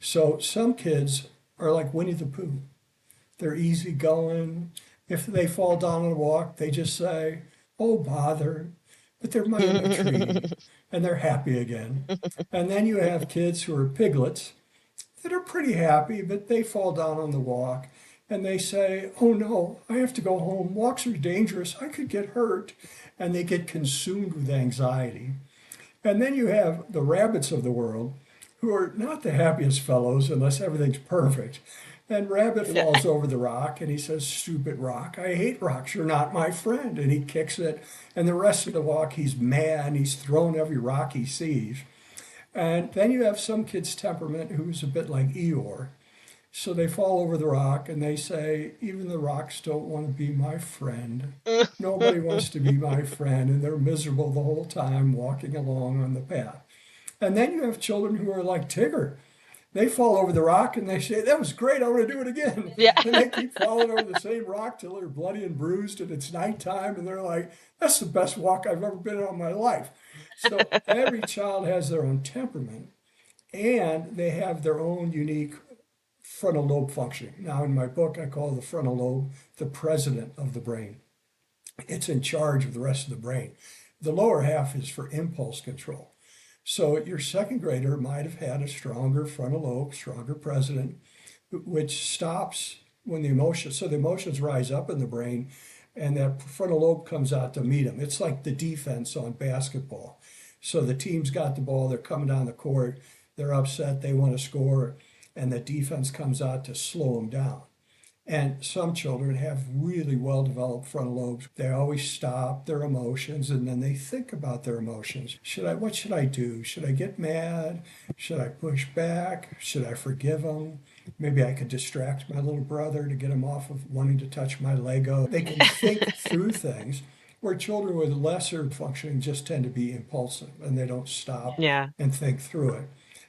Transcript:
So some kids are like Winnie the Pooh. They're easygoing. If they fall down on a walk, they just say, "Oh, bother." But they're my in the tree and they're happy again. And then you have kids who are piglets that are pretty happy, but they fall down on the walk and they say, "Oh no, I have to go home. Walks are dangerous. I could get hurt." And they get consumed with anxiety. And then you have the rabbits of the world who are not the happiest fellows unless everything's perfect. And Rabbit Yeah. falls over the rock and he says, "Stupid rock, I hate rocks, you're not my friend." And he kicks it. And the rest of the walk, he's mad. He's thrown every rock he sees. And then you have some kid's temperament who's a bit like Eeyore. So they fall over the rock and they say, "Even the rocks don't want to be my friend. Nobody wants to be my friend." And they're miserable the whole time walking along on the path. And then you have children who are like Tigger. They fall over the rock and they say, "That was great, I want to do it again." Yeah. And they keep falling over the same rock till they're bloody and bruised and it's nighttime and they're like, "That's the best walk I've ever been on in my life." So every child has their own temperament and they have their own unique frontal lobe functioning. Now, in my book, I call the frontal lobe the president of the brain. It's in charge of the rest of the brain. The lower half is for impulse control. So your second grader might have had a stronger frontal lobe, stronger president, which stops when the emotions, so the emotions rise up in the brain and that frontal lobe comes out to meet them. It's like the defense on basketball. So the team's got the ball, they're coming down the court, they're upset, they want to score, and the defense comes out to slow them down. And some children have really well developed frontal lobes. They always stop their emotions and then they think about their emotions. What should I do? Should I get mad? Should I push back? Should I forgive him? Maybe I could distract my little brother to get him off of wanting to touch my Lego. They can think through things where children with lesser functioning just tend to be impulsive and they don't stop Yeah. and think through it.